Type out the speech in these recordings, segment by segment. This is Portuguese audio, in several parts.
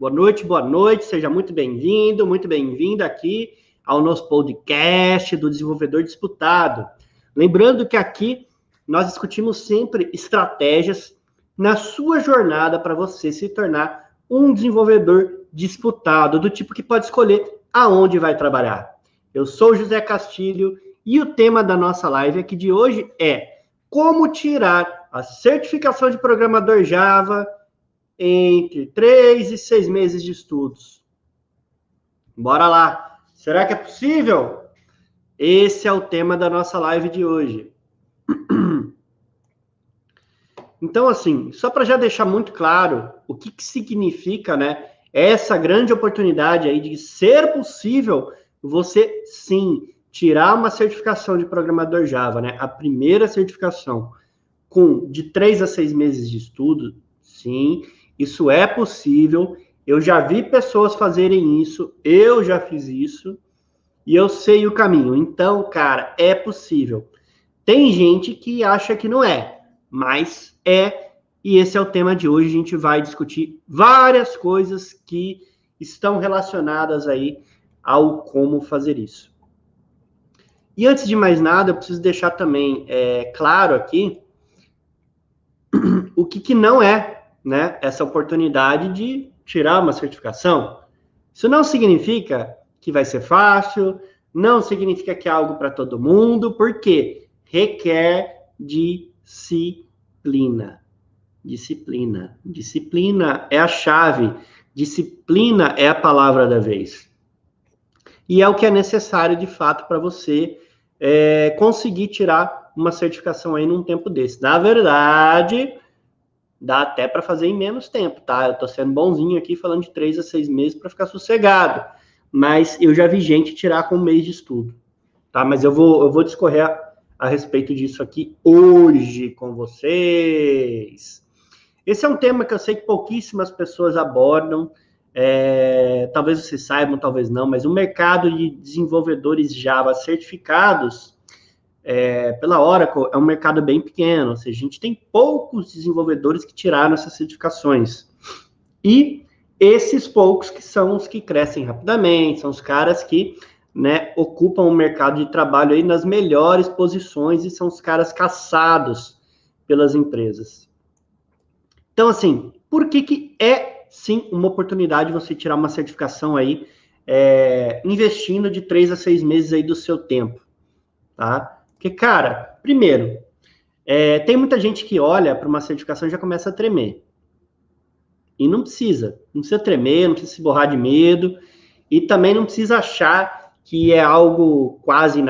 boa noite, seja muito bem-vindo, muito bem-vinda aqui ao nosso podcast do Desenvolvedor Disputado. Lembrando que aqui nós discutimos sempre estratégias na sua jornada para você se tornar um desenvolvedor disputado, do tipo que pode escolher aonde vai trabalhar. Eu sou José Castilho e o tema da nossa live aqui de hoje é como tirar a certificação de programador Java entre 3 e 6 meses de estudos. Bora lá! Será que é possível? Esse é o tema da nossa live de hoje. Então, assim, só para já deixar muito claro o que significa, né, essa grande oportunidade aí de ser possível você, sim, tirar uma certificação de programador Java, né, a primeira certificação de 3 a 6 meses de estudo, sim, isso é possível. Eu já vi pessoas fazerem isso, eu já fiz isso, e eu sei o caminho. Então, cara, é possível. Tem gente que acha que não é, mas é, e esse é o tema de hoje. A gente vai discutir várias coisas que estão relacionadas aí ao como fazer isso. E antes de mais nada, eu preciso deixar também claro aqui o que não é, né, essa oportunidade de tirar uma certificação. Isso não significa que vai ser fácil, não significa que é algo para todo mundo, porque requer disciplina. Disciplina. Disciplina é a chave. Disciplina é a palavra da vez. E é o que é necessário, de fato, para você conseguir tirar uma certificação aí num tempo desse. Na verdade, dá até para fazer em menos tempo, tá? Eu tô sendo bonzinho aqui, falando de 3 a 6 meses para ficar sossegado. Mas eu já vi gente tirar com um mês de estudo, tá? Mas eu vou discorrer a respeito disso aqui hoje com vocês. Esse é um tema que eu sei que pouquíssimas pessoas abordam. Talvez vocês saibam, talvez não, mas o mercado de desenvolvedores Java certificados pela Oracle é um mercado bem pequeno, ou seja, a gente tem poucos desenvolvedores que tiraram essas certificações. E esses poucos que são os que crescem rapidamente, são os caras que, né, ocupam o mercado de trabalho aí nas melhores posições e são os caras caçados pelas empresas. Então, assim, por que é, sim, uma oportunidade você tirar uma certificação aí, investindo de 3 a 6 meses aí do seu tempo, tá? Porque, cara, primeiro, tem muita gente que olha para uma certificação e já começa a tremer. E não precisa tremer, não precisa se borrar de medo, e também não precisa achar que é algo quase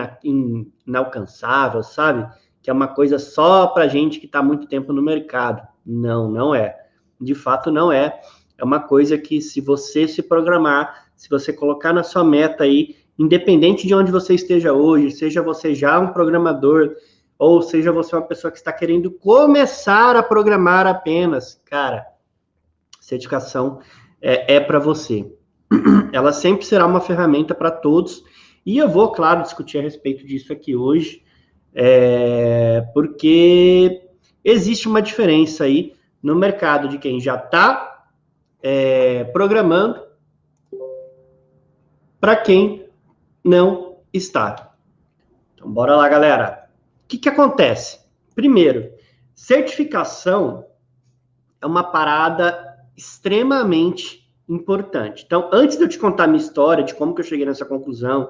inalcançável, sabe? Que é uma coisa só para gente que está muito tempo no mercado. Não, não é. De fato, não é. É uma coisa que, se você se programar, se você colocar na sua meta aí, independente de onde você esteja hoje, seja você já um programador, ou seja você uma pessoa que está querendo começar a programar apenas, cara, certificação é para você. Ela sempre será uma ferramenta para todos, e eu vou, claro, discutir a respeito disso aqui hoje, porque existe uma diferença aí no mercado de quem já está programando para quem não está. Então, bora lá, galera. O que acontece? Primeiro, certificação é uma parada extremamente importante. Então, antes de eu te contar a minha história, de como que eu cheguei nessa conclusão,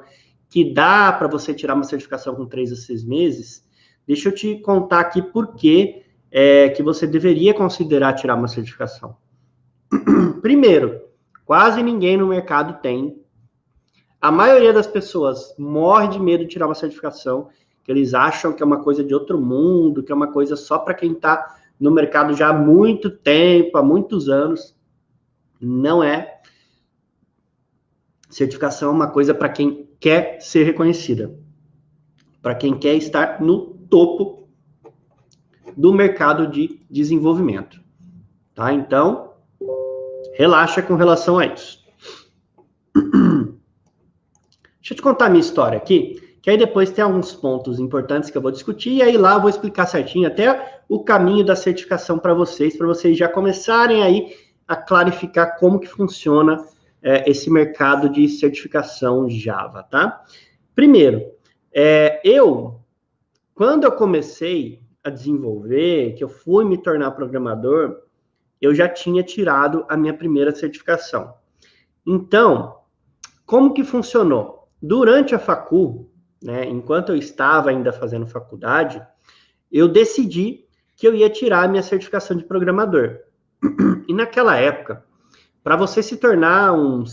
que dá para você tirar uma certificação com 3 a 6 meses, deixa eu te contar aqui por que você deveria considerar tirar uma certificação. Primeiro, quase ninguém no mercado tem. A maioria das pessoas morre de medo de tirar uma certificação, que eles acham que é uma coisa de outro mundo, que é uma coisa só para quem está no mercado já há muito tempo, há muitos anos. Não é. Certificação é uma coisa para quem quer ser reconhecida, para quem quer estar no topo do mercado de desenvolvimento. Tá? Então, relaxa com relação a isso. Deixa eu te contar a minha história aqui, que aí depois tem alguns pontos importantes que eu vou discutir, e aí lá eu vou explicar certinho até o caminho da certificação para vocês já começarem aí a clarificar como que funciona esse mercado de certificação Java, tá? Primeiro, quando eu comecei a desenvolver, que eu fui me tornar programador, eu já tinha tirado a minha primeira certificação. Então, como que funcionou? Durante a facul, né, enquanto eu estava ainda fazendo faculdade, eu decidi que eu ia tirar a minha certificação de programador. E naquela época, para você se tornar um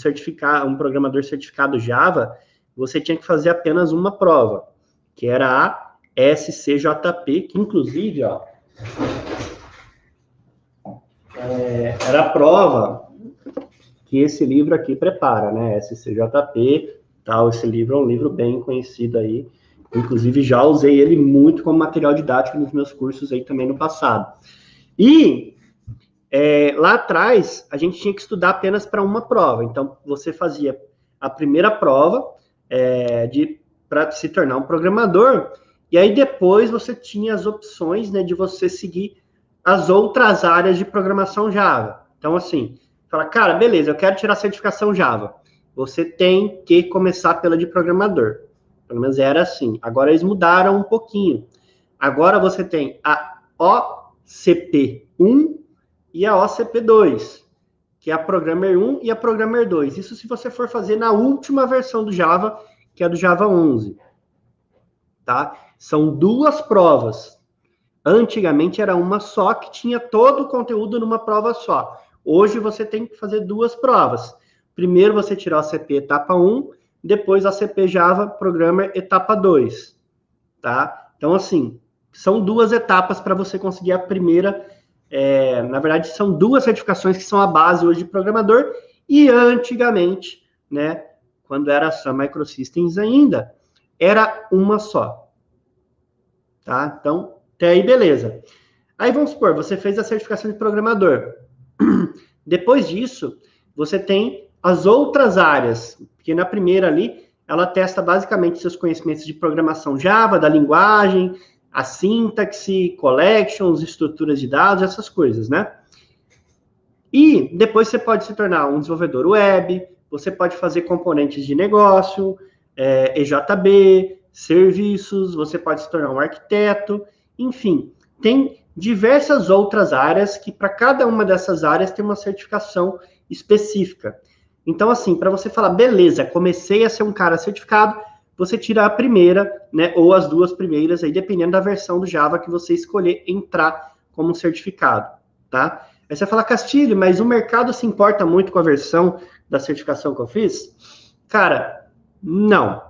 programador certificado Java, você tinha que fazer apenas uma prova, que era a SCJP, que inclusive, ó, era a prova que esse livro aqui prepara, né? SCJP, tal. Esse livro é um livro bem conhecido aí. Inclusive, já usei ele muito como material didático nos meus cursos aí também no passado. E lá atrás, a gente tinha que estudar apenas para uma prova. Então, você fazia a primeira prova para se tornar um programador, e aí depois você tinha as opções, né, de você seguir as outras áreas de programação Java. Então, assim, fala, cara, beleza, eu quero tirar a certificação Java. Você tem que começar pela de programador. Pelo menos era assim. Agora eles mudaram um pouquinho. Agora você tem a OCP1 e a OCP2, que é a Programmer 1 e a Programmer 2. Isso se você for fazer na última versão do Java, que é do Java 11. Tá? São duas provas. Antigamente era uma só, que tinha todo o conteúdo numa prova só. Hoje você tem que fazer duas provas. Primeiro você tirar a OCP etapa 1, depois a OCP Java Programmer etapa 2. Tá? Então, assim, são duas etapas para você conseguir a primeira. Na verdade, são duas certificações que são a base hoje de programador, e antigamente, né, quando era a Sun Microsystems ainda, era uma só. Tá? Então, até aí, beleza. Aí, vamos supor, você fez a certificação de programador. Depois disso, você tem as outras áreas, porque na primeira ali, ela testa basicamente seus conhecimentos de programação Java, da linguagem, a sintaxe, collections, estruturas de dados, essas coisas, né? E depois você pode se tornar um desenvolvedor web, você pode fazer componentes de negócio, EJB, serviços, você pode se tornar um arquiteto, enfim, tem diversas outras áreas que para cada uma dessas áreas tem uma certificação específica. Então, assim, para você falar, beleza, comecei a ser um cara certificado, você tira a primeira, né, ou as duas primeiras, aí dependendo da versão do Java que você escolher entrar como certificado, tá? Aí você fala, Castilho, mas o mercado se importa muito com a versão da certificação que eu fiz? Cara, não.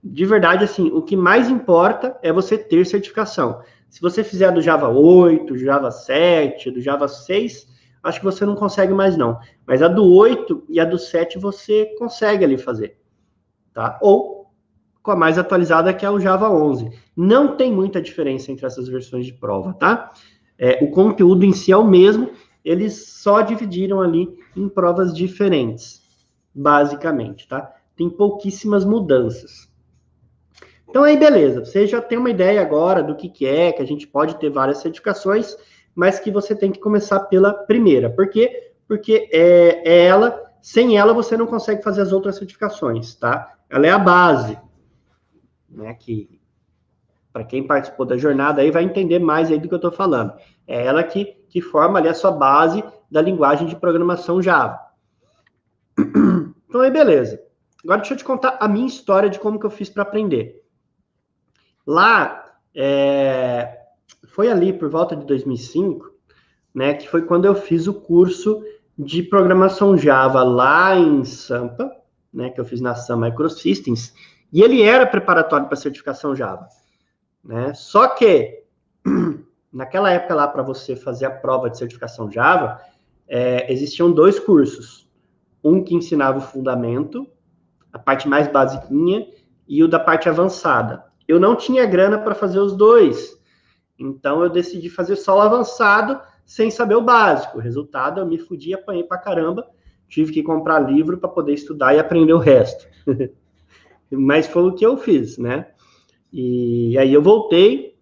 De verdade, assim, o que mais importa é você ter certificação. Se você fizer do Java 8, do Java 7, do Java 6, acho que você não consegue mais, não. Mas a do 8 e a do 7 você consegue ali fazer, tá? Ou com a mais atualizada, que é o Java 11. Não tem muita diferença entre essas versões de prova, tá? O conteúdo em si é o mesmo, eles só dividiram ali em provas diferentes, basicamente, tá? Tem pouquíssimas mudanças. Então aí, beleza, você já tem uma ideia agora do que é, que a gente pode ter várias certificações, mas que você tem que começar pela primeira. Por quê? Porque sem ela você não consegue fazer as outras certificações, tá? Ela é a base, né, que para quem participou da jornada aí vai entender mais aí do que eu estou falando. É ela que forma ali a sua base da linguagem de programação Java. Então aí, beleza. Agora deixa eu te contar a minha história de como que eu fiz para aprender. Lá, foi ali por volta de 2005, né, que foi quando eu fiz o curso de programação Java lá em Sampa, né, que eu fiz na Sun Microsystems, e ele era preparatório para certificação Java, né? Só que, naquela época lá, para você fazer a prova de certificação Java, existiam dois cursos. Um que ensinava o fundamento, a parte mais basiquinha, e o da parte avançada. Eu não tinha grana para fazer os dois, então eu decidi fazer só o avançado, sem saber o básico. O resultado, eu me fudi, apanhei pra caramba, tive que comprar livro para poder estudar e aprender o resto. Mas foi o que eu fiz, né? E aí eu voltei,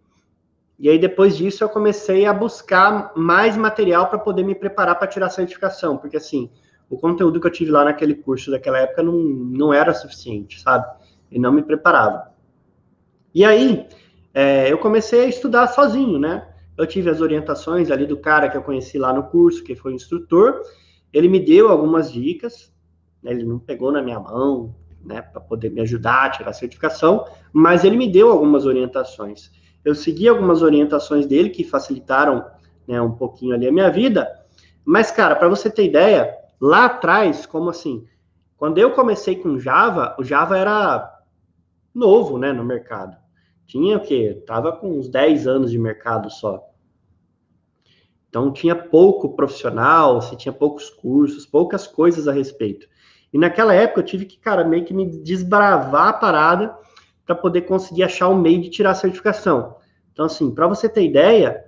E aí, depois disso, eu comecei a buscar mais material para poder me preparar para tirar a certificação, porque, assim, o conteúdo que eu tive lá naquele curso daquela época não era suficiente, sabe? E não me preparava. E aí, eu comecei a estudar sozinho, né? Eu tive as orientações ali do cara que eu conheci lá no curso, que foi o instrutor. Ele me deu algumas dicas, né? Ele não pegou na minha mão, né, para poder me ajudar a tirar a certificação, mas ele me deu algumas orientações. Eu segui algumas orientações dele que facilitaram, né, um pouquinho ali a minha vida. Mas, cara, para você ter ideia, lá atrás, como assim, quando eu comecei com Java, o Java era novo, né, no mercado. Tinha o quê? Tava com uns 10 anos de mercado só. Então tinha pouco profissional, você tinha poucos cursos, poucas coisas a respeito. E naquela época eu tive que, cara, meio que me desbravar a parada para poder conseguir achar um meio de tirar a certificação. Então, assim, para você ter ideia,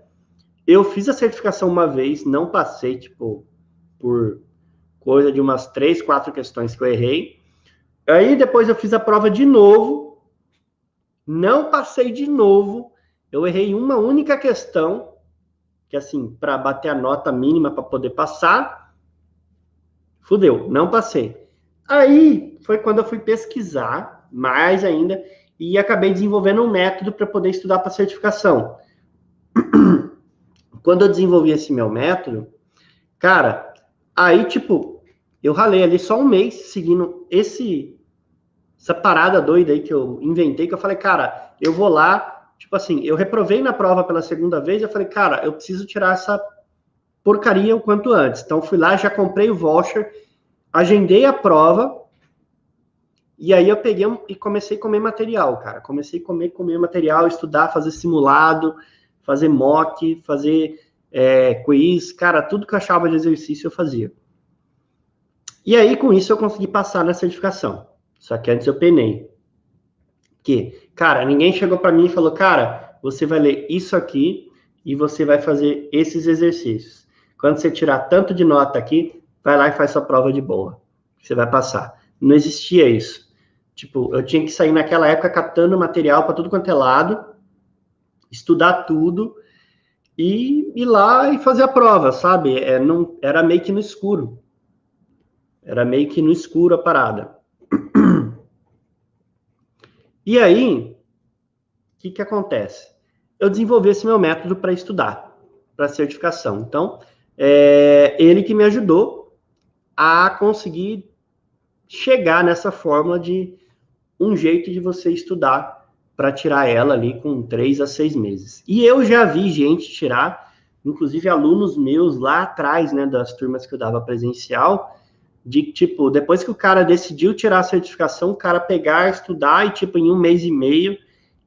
eu fiz a certificação uma vez, não passei, tipo, por coisa de umas 3, 4 questões que eu errei. Aí depois eu fiz a prova de novo, não passei de novo, eu errei uma única questão, que assim, para bater a nota mínima para poder passar, fudeu, não passei. Aí foi quando eu fui pesquisar mais ainda e acabei desenvolvendo um método para poder estudar para certificação. Quando eu desenvolvi esse meu método, cara, aí tipo, eu ralei ali só um mês seguindo essa parada doida aí que eu inventei, que eu falei, cara, eu vou lá, tipo assim, eu reprovei na prova pela segunda vez, eu falei, cara, eu preciso tirar essa porcaria o quanto antes. Então fui lá, já comprei o voucher, agendei a prova, e aí eu peguei e comecei a comer material, cara. Comecei a comer material, estudar, fazer simulado, fazer mock, fazer quiz, cara, tudo que eu achava de exercício eu fazia. E aí, com isso, eu consegui passar na certificação. Só que antes eu penei. Que, cara, ninguém chegou para mim e falou, cara, você vai ler isso aqui e você vai fazer esses exercícios. Quando você tirar tanto de nota aqui, vai lá e faz sua prova de boa. Você vai passar. Não existia isso. Tipo, eu tinha que sair naquela época catando material para tudo quanto é lado, estudar tudo e ir lá e fazer a prova, sabe? Não, era meio que no escuro. Era meio que no escuro a parada. E aí, o que acontece? Eu desenvolvi esse meu método para estudar, para certificação. Então, ele que me ajudou a conseguir chegar nessa fórmula de um jeito de você estudar para tirar ela ali com 3 a 6 meses. E eu já vi gente tirar, inclusive alunos meus lá atrás, né, das turmas que eu dava presencial, de tipo, depois que o cara decidiu tirar a certificação, o cara pegar, estudar e tipo, em 1 mês e meio,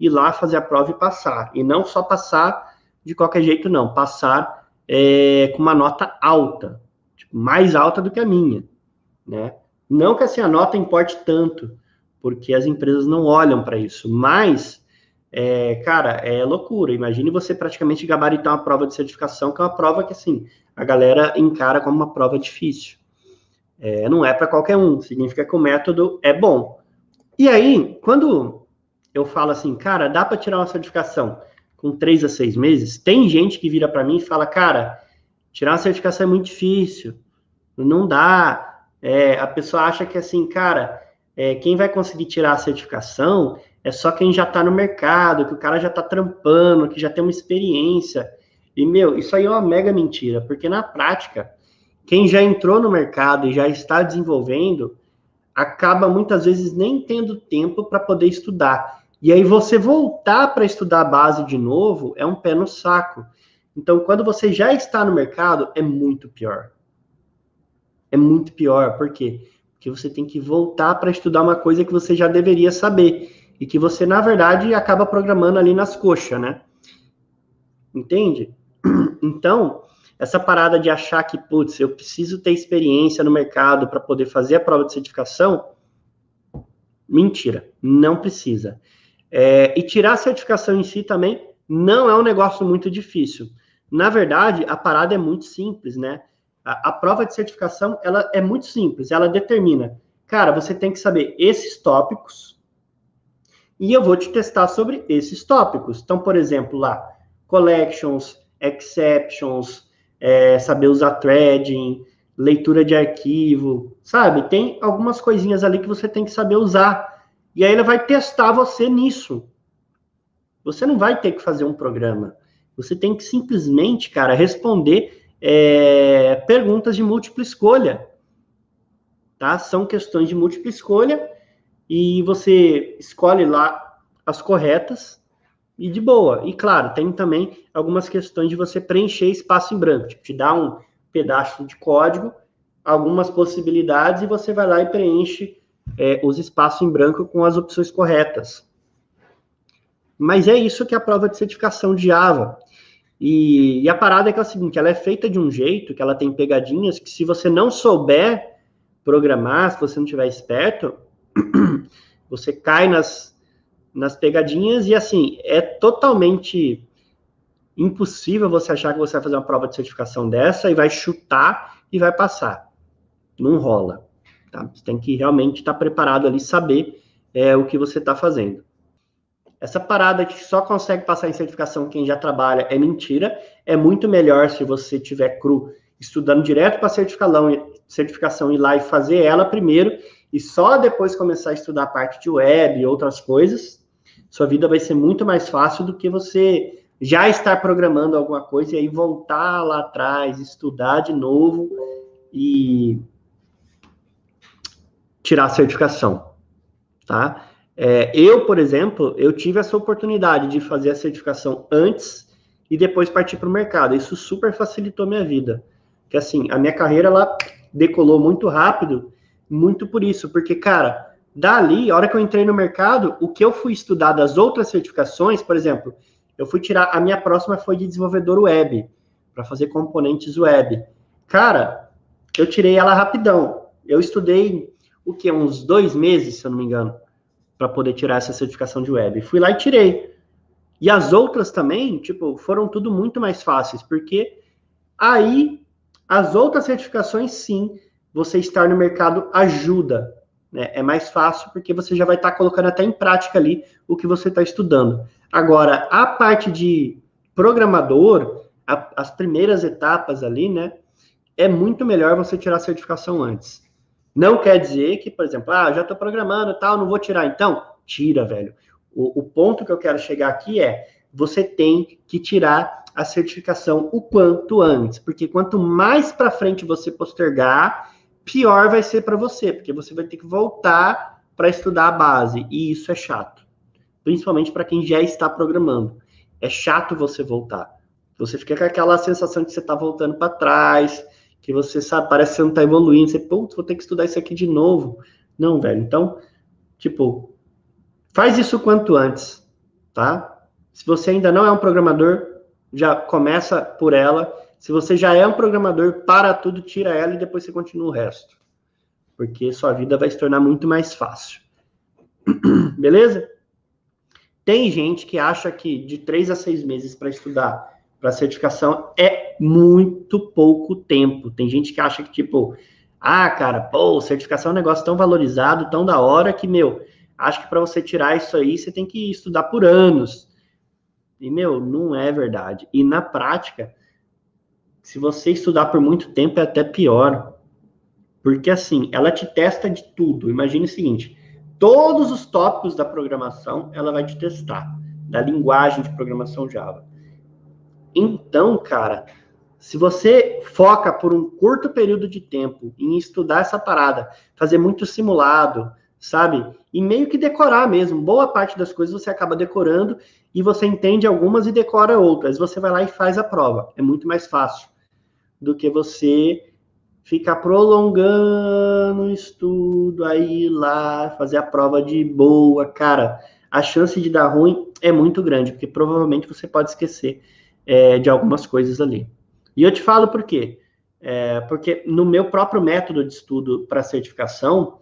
ir lá fazer a prova e passar. E não só passar de qualquer jeito, não. Passar com uma nota alta, tipo, mais alta do que a minha, né? Não que assim, a nota importe tanto, porque as empresas não olham para isso, mas, cara, é loucura. Imagine você praticamente gabaritar uma prova de certificação, que é uma prova que, assim, a galera encara como uma prova difícil. Não é para qualquer um, significa que o método é bom. E aí, quando eu falo assim, cara, dá para tirar uma certificação com 3 a 6 meses, tem gente que vira para mim e fala, cara, tirar uma certificação é muito difícil, não dá. A pessoa acha que assim, cara, quem vai conseguir tirar a certificação é só quem já está no mercado, que o cara já está trampando, que já tem uma experiência. E, meu, isso aí é uma mega mentira, porque na prática, quem já entrou no mercado e já está desenvolvendo, acaba muitas vezes nem tendo tempo para poder estudar. E aí você voltar para estudar a base de novo é um pé no saco. Então, quando você já está no mercado, é muito pior. É muito pior, por quê? Porque você tem que voltar para estudar uma coisa que você já deveria saber e que você, na verdade, acaba programando ali nas coxas, né? Entende? Então, essa parada de achar que, putz, eu preciso ter experiência no mercado para poder fazer a prova de certificação, mentira, não precisa. E tirar a certificação em si também não é um negócio muito difícil. Na verdade, a parada é muito simples, né? A prova de certificação, ela é muito simples, ela determina, cara, você tem que saber esses tópicos e eu vou te testar sobre esses tópicos. Então, por exemplo, lá, collections, exceptions, saber usar threading, leitura de arquivo, sabe? Tem algumas coisinhas ali que você tem que saber usar. E aí ele vai testar você nisso. Você não vai ter que fazer um programa. Você tem que simplesmente, cara, responder perguntas de múltipla escolha. Tá? São questões de múltipla escolha e você escolhe lá as corretas e de boa. E claro, tem também algumas questões de você preencher espaço em branco, tipo, te dá um pedaço de código, algumas possibilidades e você vai lá e preenche os espaços em branco com as opções corretas. Mas é isso que é a prova de certificação de Java. E a parada é que é o seguinte, ela é feita de um jeito que ela tem pegadinhas que se você não souber programar, se você não estiver esperto, você cai nas pegadinhas e, assim, é totalmente impossível você achar que você vai fazer uma prova de certificação dessa e vai chutar e vai passar. Não rola. Tá? Você tem que realmente estar preparado ali, saber o que você está fazendo. Essa parada que só consegue passar em certificação quem já trabalha é mentira. É muito melhor se você tiver cru estudando direto para certificação ir lá e fazer ela primeiro e só depois começar a estudar a parte de web e outras coisas. Sua vida vai ser muito mais fácil do que você já estar programando alguma coisa e aí voltar lá atrás, estudar de novo e tirar a certificação, tá? Eu, por exemplo, eu tive essa oportunidade de fazer a certificação antes e depois partir para o mercado. Isso super facilitou minha vida. Porque, assim, a minha carreira, ela decolou muito rápido, muito por isso. Porque, cara, dali, a hora que eu entrei no mercado, o que eu fui estudar das outras certificações, por exemplo, eu fui tirar, a minha próxima foi de desenvolvedor web, para fazer componentes web. Cara, eu tirei ela rapidão. Eu estudei, o quê? Uns 2 meses, se eu não me engano, para poder tirar essa certificação de web. Fui lá e tirei. E as outras também, tipo, foram tudo muito mais fáceis, porque aí as outras certificações, sim, você estar no mercado ajuda, né? É mais fácil porque você já vai estar colocando até em prática ali o que você está estudando. Agora, a parte de programador, as primeiras etapas ali, né? É muito melhor você tirar a certificação antes. Não quer dizer que, por exemplo, já estou programando e tal, não vou tirar. Então, tira, velho. O ponto que eu quero chegar aqui é, você tem que tirar a certificação o quanto antes, porque quanto mais para frente você postergar, pior vai ser para você, porque você vai ter que voltar para estudar a base, e isso é chato. Principalmente para quem já está programando. É chato você voltar. Você fica com aquela sensação de que você está voltando para trás, que você sabe, parece que você não está evoluindo, você, putz, vou ter que estudar isso aqui de novo. Não, velho, então, tipo, faz isso quanto antes, tá? Se você ainda não é um programador, já começa por ela. Se você já é um programador, para tudo, tira ela e depois você continua o resto. Porque sua vida vai se tornar muito mais fácil. Beleza? Tem gente que acha que de 3 a 6 meses para estudar para certificação é muito pouco tempo. Tem gente que acha que, tipo, cara, pô, certificação é um negócio tão valorizado, tão da hora que, acho que para você tirar isso aí, você tem que estudar por anos. E, não é verdade. E na prática, se você estudar por muito tempo, é até pior. Porque, assim, ela te testa de tudo. Imagine o seguinte, todos os tópicos da programação, ela vai te testar. Da linguagem de programação Java. Então, cara, se você foca por um curto período de tempo em estudar essa parada, fazer muito simulado, sabe? E meio que decorar mesmo. Boa parte das coisas você acaba decorando e você entende algumas e decora outras. Você vai lá e faz a prova. É muito mais fácil do que você ficar prolongando o estudo, aí ir lá, fazer a prova de boa. Cara, a chance de dar ruim é muito grande, porque provavelmente você pode esquecer de algumas coisas ali. E eu te falo por quê? Porque no meu próprio método de estudo para certificação,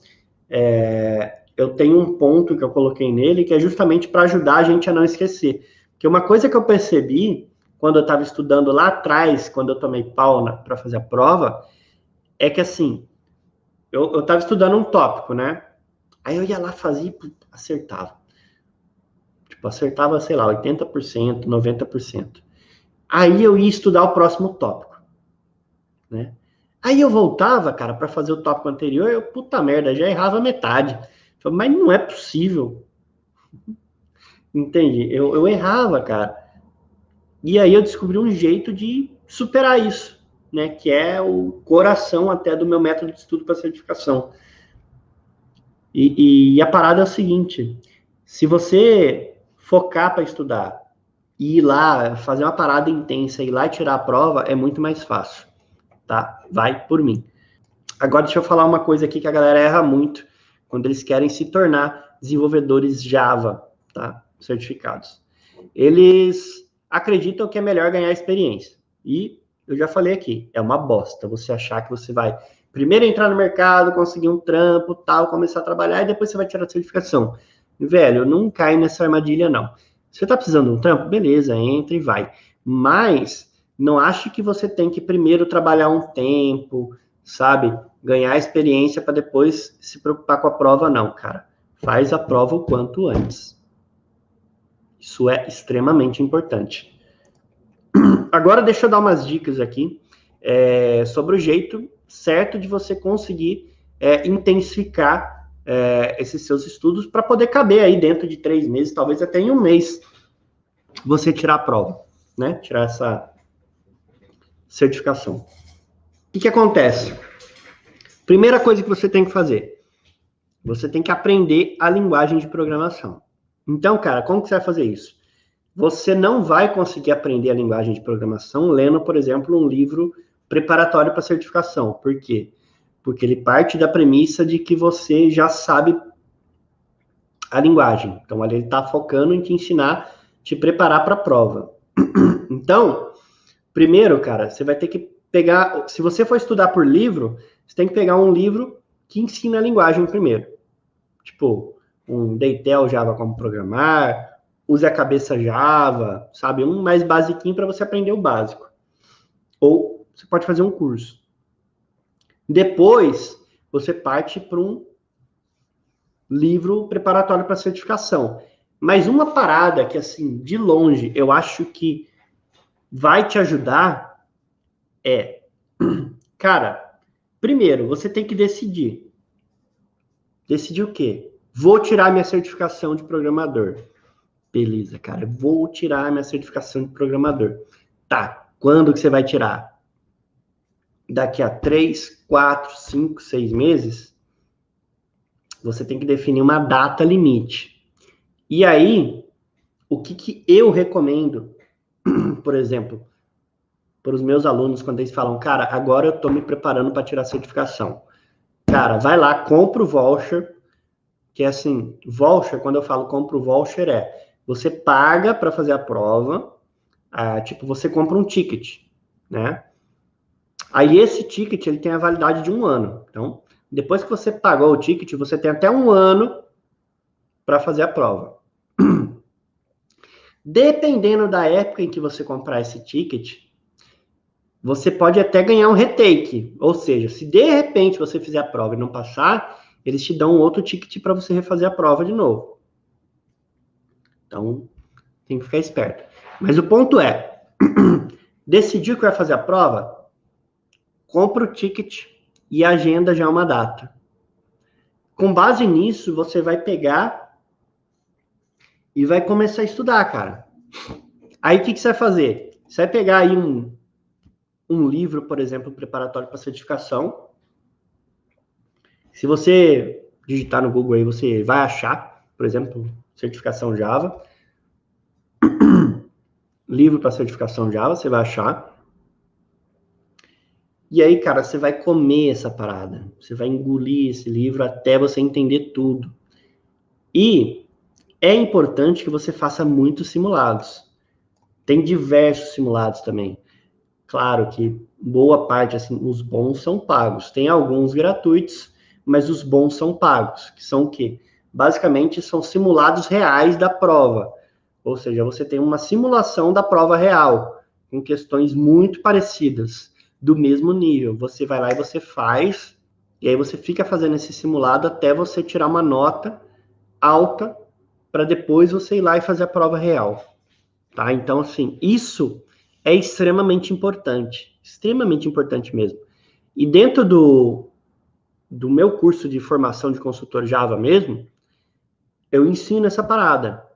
eu tenho um ponto que eu coloquei nele, que é justamente para ajudar a gente a não esquecer. Porque uma coisa que eu percebi, quando eu estava estudando lá atrás, quando eu tomei pau para fazer a prova, é que assim, eu estava estudando um tópico, né? Aí eu ia lá, fazia e acertava. Tipo, acertava, sei lá, 80%, 90%. Aí eu ia estudar o próximo tópico, né? Aí eu voltava, cara, para fazer o tópico anterior, eu, puta merda, já errava metade. Mas não é possível. Entende? Eu errava, cara. E aí eu descobri um jeito de superar isso, né? Que é o coração até do meu método de estudo para certificação. E a parada é o seguinte: se você focar para estudar e ir lá, fazer uma parada intensa, ir lá e tirar a prova, é muito mais fácil, tá? Vai por mim. Agora deixa eu falar uma coisa aqui que a galera erra muito quando eles querem se tornar desenvolvedores Java, tá? Certificados. Eles acreditam que é melhor ganhar experiência. E eu já falei aqui, é uma bosta você achar que você vai primeiro entrar no mercado, conseguir um trampo, tal, começar a trabalhar e depois você vai tirar a certificação. Velho, não cai nessa armadilha, não. Se você tá precisando de um trampo, beleza, entra e vai. Mas não ache que você tem que primeiro trabalhar um tempo, sabe? Ganhar experiência para depois se preocupar com a prova, não, cara. Faz a prova o quanto antes. Isso é extremamente importante. Agora, deixa eu dar umas dicas aqui sobre o jeito certo de você conseguir intensificar esses seus estudos para poder caber aí dentro de 3 meses, talvez até em 1 mês, você tirar a prova, né? Tirar essa certificação. O que acontece? Primeira coisa que você tem que fazer, você tem que aprender a linguagem de programação. Então, cara, como que você vai fazer isso? Você não vai conseguir aprender a linguagem de programação lendo, por exemplo, um livro preparatório para certificação. Por quê? Porque ele parte da premissa de que você já sabe a linguagem. Então, ali ele está focando em te ensinar, te preparar para a prova. Então, primeiro, cara, você vai ter que pegar... Se você for estudar por livro, você tem que pegar um livro que ensina a linguagem primeiro. Tipo, um Deitel Java como programar, use a cabeça Java, sabe? Um mais basiquinho para você aprender o básico. Ou você pode fazer um curso. Depois, você parte para um livro preparatório para certificação. Mas uma parada que, assim, de longe, eu acho que vai te ajudar é... Cara, primeiro, você tem que decidir. Decidir o quê? Vou tirar minha certificação de programador. Beleza, cara, vou tirar minha certificação de programador. Tá, quando que você vai tirar? Daqui a 3, 4, 5, 6 meses? Você tem que definir uma data limite. E aí, o que eu recomendo, por exemplo, para os meus alunos, quando eles falam, cara, agora eu estou me preparando para tirar a certificação. Cara, vai lá, compra o voucher, que é assim, voucher, quando eu falo compra o voucher, você paga para fazer a prova, tipo, você compra um ticket, né? Aí esse ticket, ele tem a validade de 1 ano. Então, depois que você pagou o ticket, você tem até 1 ano para fazer a prova. Dependendo da época em que você comprar esse ticket, você pode até ganhar um retake. Ou seja, se de repente você fizer a prova e não passar, eles te dão um outro ticket para você refazer a prova de novo. Então, tem que ficar esperto. Mas o ponto é, decidiu que vai fazer a prova, compra o ticket e agenda já uma data. Com base nisso, você vai pegar e vai começar a estudar, cara. Aí, o que você vai fazer? Você vai pegar aí um livro, por exemplo, preparatório para certificação. Se você digitar no Google aí, você vai achar, por exemplo, certificação Java. Livro para certificação Java, você vai achar. E aí, cara, você vai comer essa parada. Você vai engolir esse livro até você entender tudo. E é importante que você faça muitos simulados. Tem diversos simulados também. Claro que boa parte, assim, os bons são pagos. Tem alguns gratuitos, mas os bons são pagos. Que são o quê? Basicamente, são simulados reais da prova. Ou seja, você tem uma simulação da prova real, com questões muito parecidas, do mesmo nível. Você vai lá e você faz, e aí você fica fazendo esse simulado até você tirar uma nota alta, para depois você ir lá e fazer a prova real. Tá? Então, assim, isso é extremamente importante mesmo. E dentro do meu curso de formação de consultor Java mesmo, eu ensino essa parada,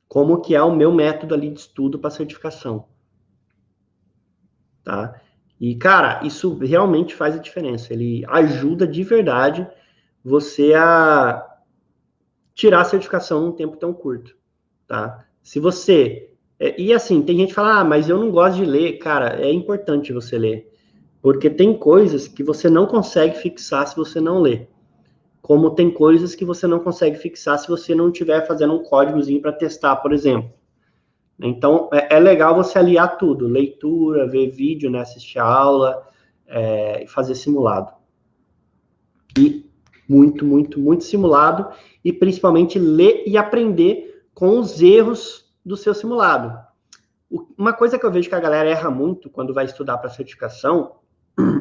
como que é o meu método ali de estudo para certificação, tá? E, cara, isso realmente faz a diferença, ele ajuda de verdade você a tirar a certificação num tempo tão curto, tá? Se você... E assim, tem gente que fala, mas eu não gosto de ler. Cara, é importante você ler, porque tem coisas que você não consegue fixar se você não ler. Como tem coisas que você não consegue fixar se você não estiver fazendo um códigozinho para testar, por exemplo. Então, é legal você aliar tudo, leitura, ver vídeo, né, assistir a aula, e fazer simulado. E muito simulado, e principalmente ler e aprender com os erros do seu simulado. Uma coisa que eu vejo que a galera erra muito quando vai estudar para certificação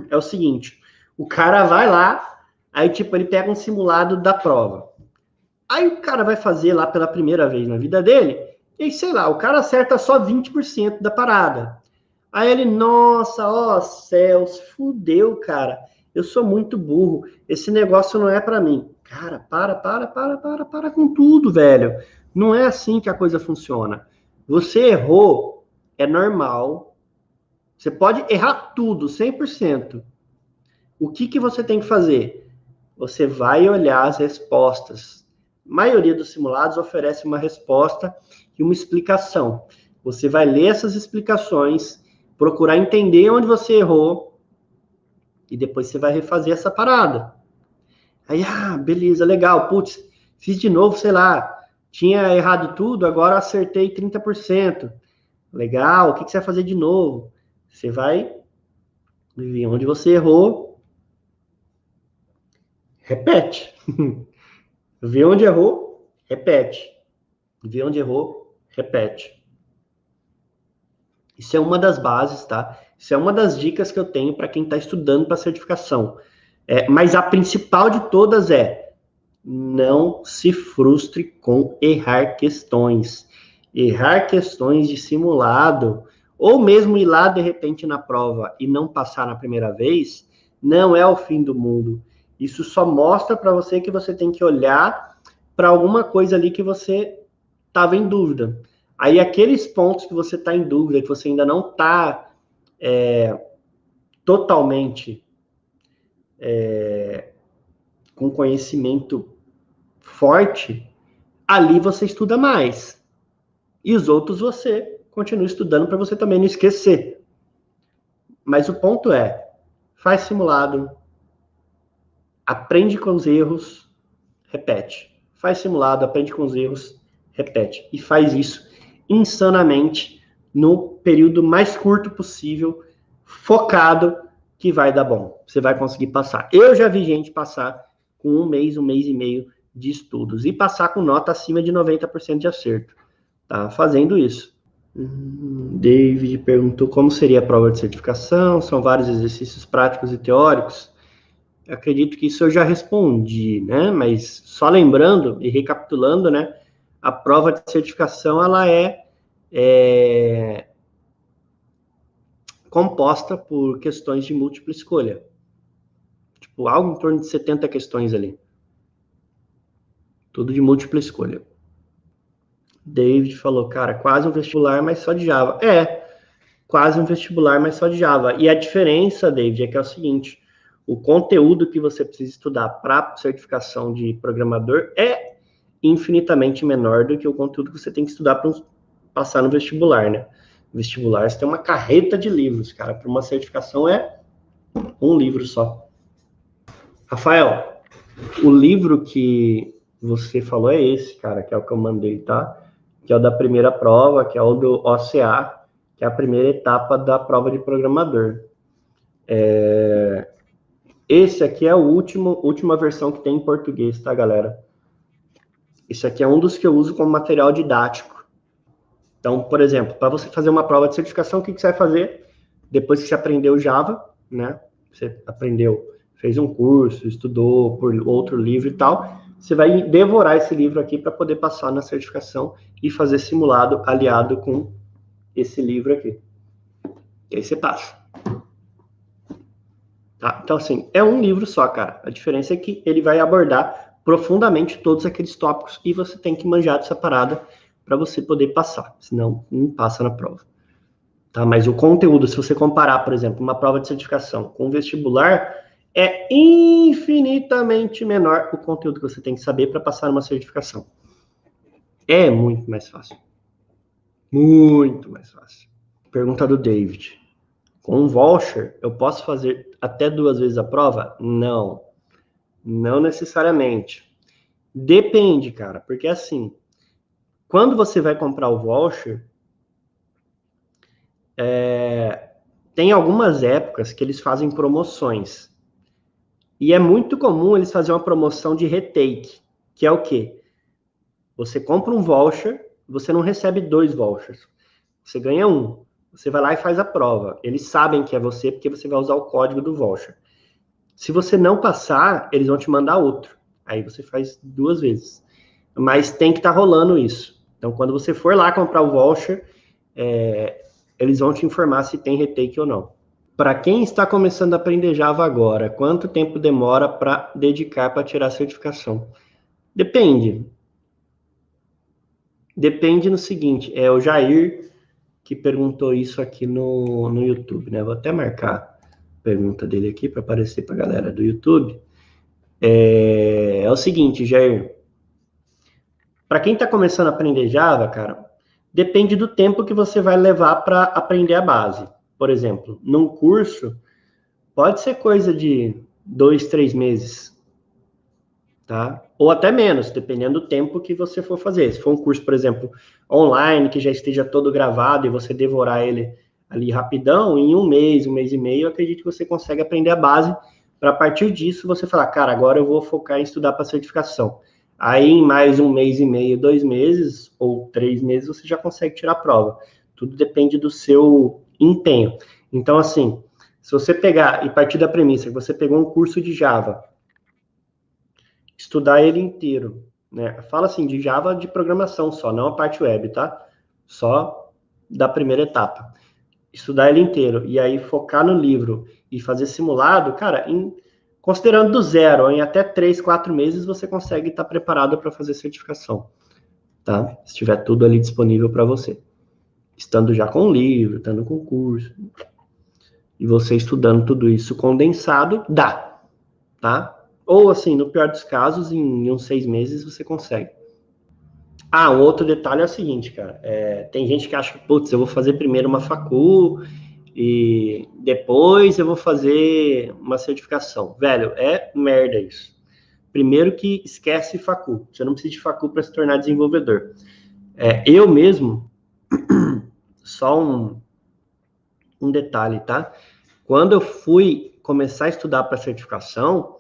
é o seguinte, o cara vai lá, aí tipo, ele pega um simulado da prova. Aí o cara vai fazer lá pela primeira vez na vida dele, e sei lá, o cara acerta só 20% da parada. Aí ele, nossa, ó céus, fudeu, cara. Eu sou muito burro. Esse negócio não é para mim. Cara, para com tudo, velho. Não é assim que a coisa funciona. Você errou, é normal. Você pode errar tudo, 100%. O que você tem que fazer? Você vai olhar as respostas. A maioria dos simulados oferece uma resposta e uma explicação. Você vai ler essas explicações, procurar entender onde você errou e depois você vai refazer essa parada. Aí, beleza, legal, putz, fiz de novo, sei lá, tinha errado tudo, agora acertei 30%. Legal, o que você vai fazer de novo? Você vai ver onde você errou, repete. Vê onde errou, repete. Vê onde errou, repete. Isso é uma das bases, tá? Isso é uma das dicas que eu tenho para quem está estudando para certificação. Mas a principal de todas é não se frustre com errar questões. Errar questões de simulado, ou mesmo ir lá de repente na prova e não passar na primeira vez, não é o fim do mundo. Isso só mostra para você que você tem que olhar para alguma coisa ali que você estava em dúvida. Aí aqueles pontos que você está em dúvida, que você ainda não está totalmente com conhecimento forte, ali você estuda mais. E os outros você continua estudando para você também não esquecer. Mas o ponto é, faz simulado, aprende com os erros, repete. Faz simulado, aprende com os erros, repete. E faz isso insanamente no período mais curto possível, focado, que vai dar bom. Você vai conseguir passar. Eu já vi gente passar com um mês e meio de estudos e passar com nota acima de 90% de acerto. Tá fazendo isso. David perguntou como seria a prova de certificação, são vários exercícios práticos e teóricos. Eu acredito que isso eu já respondi, né? Mas só lembrando e recapitulando, né? A prova de certificação, ela é composta por questões de múltipla escolha. Tipo, algo em torno de 70 questões ali. Tudo de múltipla escolha. David falou, cara, quase um vestibular, mas só de Java. Quase um vestibular, mas só de Java. E a diferença, David, é que é o seguinte, o conteúdo que você precisa estudar para certificação de programador é infinitamente menor do que o conteúdo que você tem que estudar para passar no vestibular, né? Vestibular, você tem uma carreta de livros, cara. Para uma certificação é um livro só. Rafael, o livro que você falou é esse, cara, que é o que eu mandei, tá? Que é o da primeira prova, que é o do OCA, que é a primeira etapa da prova de programador. Esse aqui é a última versão que tem em português, tá, galera? Esse aqui é um dos que eu uso como material didático. Então, por exemplo, para você fazer uma prova de certificação, o que você vai fazer? Depois que você aprendeu Java, né? Você aprendeu, fez um curso, estudou por outro livro e tal, você vai devorar esse livro aqui para poder passar na certificação e fazer simulado aliado com esse livro aqui. E aí você passa. Tá? Então, assim, é um livro só, cara. A diferença é que ele vai abordar profundamente todos aqueles tópicos e você tem que manjar dessa parada para você poder passar. Senão, não passa na prova. Tá? Mas o conteúdo, se você comparar, por exemplo, uma prova de certificação com um vestibular, é infinitamente menor o conteúdo que você tem que saber para passar uma certificação. É muito mais fácil. Muito mais fácil. Pergunta do David. Com um voucher, eu posso fazer até 2 vezes a prova? Não. Não necessariamente. Depende, cara. Porque assim, quando você vai comprar o voucher, tem algumas épocas que eles fazem promoções. E é muito comum eles fazerem uma promoção de retake, que é o quê? Você compra um voucher, você não recebe 2 vouchers. Você ganha um. Você vai lá e faz a prova. Eles sabem que é você porque você vai usar o código do voucher. Se você não passar, eles vão te mandar outro. Aí você faz 2 vezes. Mas tem que estar rolando isso. Então, quando você for lá comprar o voucher, eles vão te informar se tem retake ou não. Para quem está começando a aprender Java agora, quanto tempo demora para dedicar para tirar a certificação? Depende. Depende no seguinte, é o Jair que perguntou isso aqui no YouTube, né? Vou até marcar a pergunta dele aqui para aparecer para a galera do YouTube. É o seguinte, Jair. Para quem está começando a aprender Java, cara, depende do tempo que você vai levar para aprender a base. Por exemplo, num curso, pode ser coisa de 2, 3 meses, tá? Ou até menos, dependendo do tempo que você for fazer. Se for um curso, por exemplo, online, que já esteja todo gravado e você devorar ele ali rapidão, em 1 mês, 1 mês e meio, eu acredito que você consegue aprender a base, para a partir disso você falar, cara, agora eu vou focar em estudar para certificação. Aí em mais 1 mês e meio, 2 meses, ou 3 meses, você já consegue tirar a prova. Tudo depende do seu empenho. Então, assim, se você pegar e partir da premissa que você pegou um curso de Java, estudar ele inteiro, né? Fala assim, de Java de programação só, não a parte web, tá? Só da primeira etapa. Estudar ele inteiro e aí focar no livro e fazer simulado, cara, considerando do zero, em até 3, 4 meses você consegue estar preparado para fazer certificação, tá? Se tiver tudo ali disponível para você. Estando já com o livro, estando com o curso. E você estudando tudo isso condensado, dá, tá? Ou, assim, no pior dos casos, em uns 6 meses você consegue. Ah, um outro detalhe é o seguinte, cara. Tem gente que acha que, putz, eu vou fazer primeiro uma facul e depois eu vou fazer uma certificação. Velho, é merda isso. Primeiro que esquece facul. Você não precisa de facul para se tornar desenvolvedor. Eu mesmo, só um detalhe, tá? Quando eu fui começar a estudar para certificação,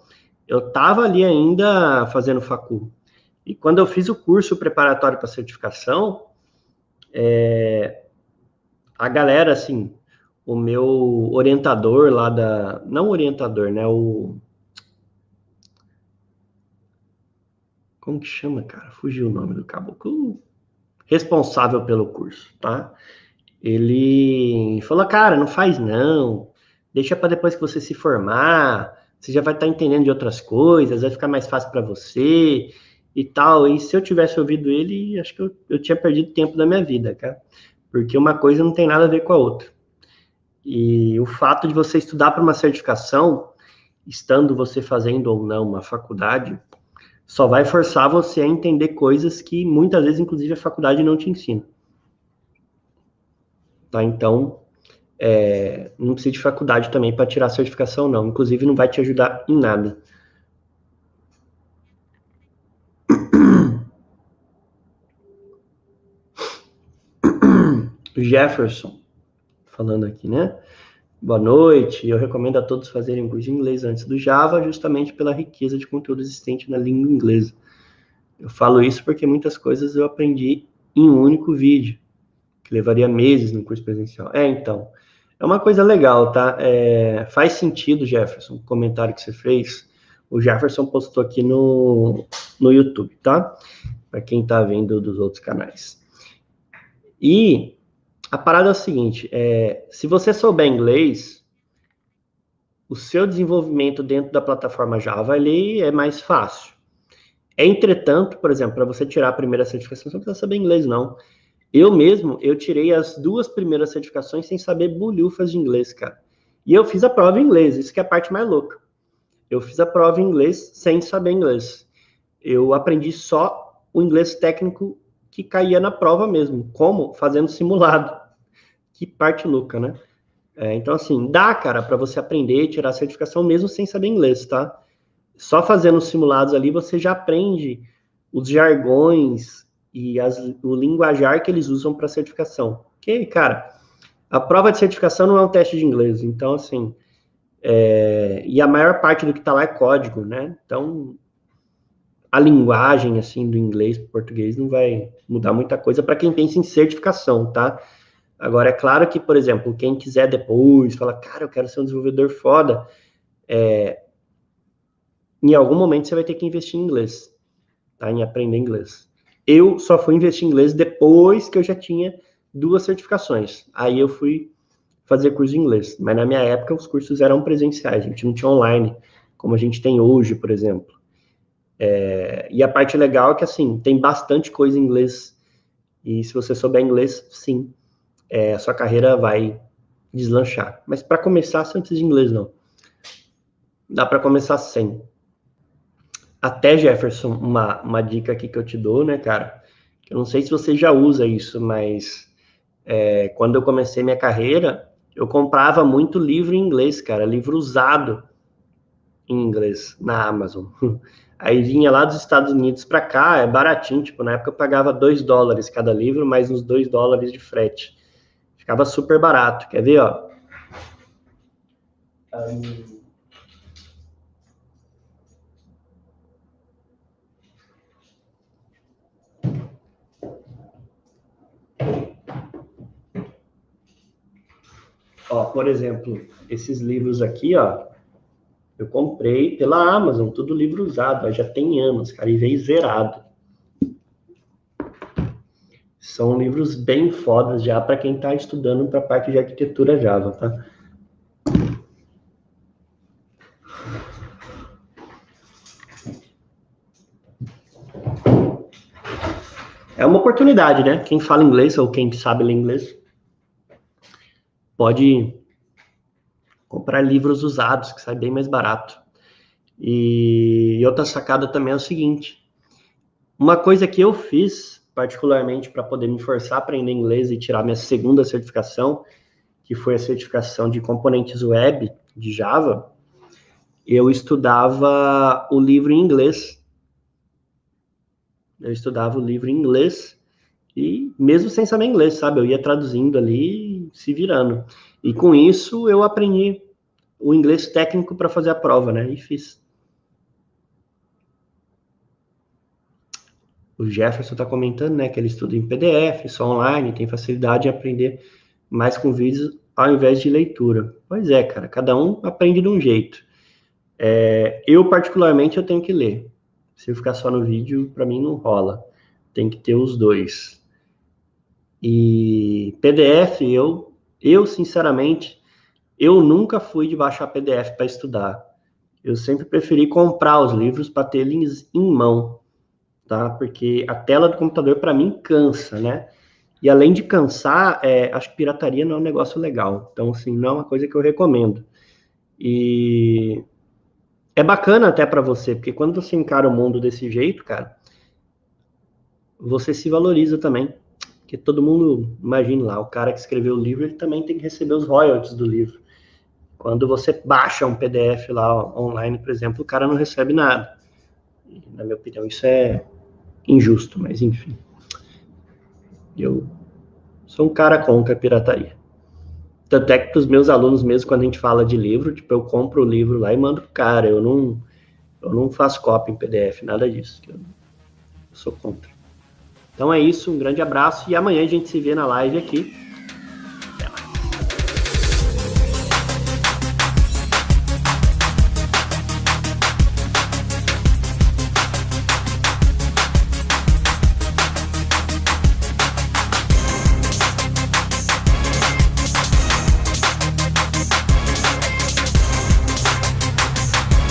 eu estava ali ainda fazendo facul. E quando eu fiz o curso preparatório para certificação, a galera, assim, o meu orientador lá da... Não orientador, né? Como que chama, cara? Fugiu o nome do caboclo. Responsável pelo curso, tá? Ele falou, cara, não faz não. Deixa para depois que você se formar. Você já vai estar entendendo de outras coisas, vai ficar mais fácil para você e tal. E se eu tivesse ouvido ele, acho que eu tinha perdido tempo da minha vida, cara. Porque uma coisa não tem nada a ver com a outra. E o fato de você estudar para uma certificação, estando você fazendo ou não uma faculdade, só vai forçar você a entender coisas que muitas vezes, inclusive, a faculdade não te ensina. Tá? Então, não precisa de faculdade também para tirar a certificação, não. Inclusive, não vai te ajudar em nada. Jefferson, falando aqui, né? Boa noite. Eu recomendo a todos fazerem um curso de inglês antes do Java, justamente pela riqueza de conteúdo existente na língua inglesa. Eu falo isso porque muitas coisas eu aprendi em um único vídeo, que levaria meses no curso presencial. Então, é uma coisa legal, tá? Faz sentido, Jefferson, o comentário que você fez. O Jefferson postou aqui no YouTube, tá? Para quem tá vendo dos outros canais. E a parada é o seguinte, se você souber inglês, o seu desenvolvimento dentro da plataforma Java, ele é mais fácil. Entretanto, por exemplo, para você tirar a primeira certificação, você não precisa saber inglês, não. Eu tirei as 2 primeiras certificações sem saber bolhufas de inglês, cara. E eu fiz a prova em inglês, isso que é a parte mais louca. Eu fiz a prova em inglês sem saber inglês. Eu aprendi só o inglês técnico que caía na prova mesmo. Como? Fazendo simulado. Que parte louca, né? Então, assim, dá, cara, para você aprender e tirar a certificação mesmo sem saber inglês, tá? Só fazendo os simulados ali, você já aprende os jargões e o linguajar que eles usam para certificação. Porque, cara, a prova de certificação não é um teste de inglês. Então, assim, e a maior parte do que está lá é código, né? Então, a linguagem, assim, do inglês para o português não vai mudar muita coisa para quem pensa em certificação, tá? Agora, é claro que, por exemplo, quem quiser depois, fala, cara, eu quero ser um desenvolvedor foda, em algum momento você vai ter que investir em inglês, tá? Em aprender inglês. Eu só fui investir em inglês depois que eu já tinha 2 certificações. Aí eu fui fazer curso de inglês. Mas na minha época os cursos eram presenciais, a gente não tinha online, como a gente tem hoje, por exemplo. E a parte legal é que, assim, tem bastante coisa em inglês. E se você souber inglês, sim, a sua carreira vai deslanchar. Mas para começar, você não precisa de inglês, não. Dá para começar sem. Até, Jefferson, uma dica aqui que eu te dou, né, cara? Eu não sei se você já usa isso, mas quando eu comecei minha carreira, eu comprava muito livro em inglês, cara, livro usado em inglês na Amazon. Aí vinha lá dos Estados Unidos para cá, é baratinho, tipo, na época eu pagava $2 cada livro, mais uns $2 de frete. Ficava super barato. Quer ver, ó? Ó, por exemplo, esses livros aqui, ó, eu comprei pela Amazon, tudo livro usado, ó, já tem anos, cara, e veio zerado. São livros bem fodas já para quem está estudando para a parte de arquitetura Java, tá? É uma oportunidade, né? Quem fala inglês ou quem sabe ler inglês pode comprar livros usados, que sai bem mais barato. E outra sacada também é o seguinte: uma coisa que eu fiz, particularmente para poder me forçar a aprender inglês e tirar minha segunda certificação, que foi a certificação de componentes web de Java, eu estudava o livro em inglês. Eu estudava o livro em inglês e mesmo sem saber inglês, sabe? Eu ia traduzindo ali, se virando. E com isso eu aprendi o inglês técnico para fazer a prova, né? E fiz. O Jefferson está comentando, né, que ele estuda em PDF, só online, tem facilidade em aprender mais com vídeos ao invés de leitura. Pois é, cara, cada um aprende de um jeito. Eu, particularmente, eu tenho que ler. Se eu ficar só no vídeo, para mim não rola. Tem que ter os dois. E PDF, eu sinceramente, eu nunca fui de baixar PDF para estudar. Eu sempre preferi comprar os livros para ter eles em mão, tá? Porque a tela do computador, para mim, cansa, né? E além de cansar, acho que pirataria não é um negócio legal. Então, assim, não é uma coisa que eu recomendo. E é bacana até para você, porque quando você encara o mundo desse jeito, cara, você se valoriza também. Porque todo mundo, imagine lá, o cara que escreveu o livro, ele também tem que receber os royalties do livro. Quando você baixa um PDF lá online, por exemplo, o cara não recebe nada. E, na minha opinião, isso é injusto, mas enfim. Eu sou um cara contra a pirataria. Tanto é que para os meus alunos mesmo, quando a gente fala de livro, tipo, eu compro o livro lá e mando pro cara. Eu não faço cópia em PDF, nada disso. Eu sou contra. Então é isso, um grande abraço e amanhã a gente se vê na live aqui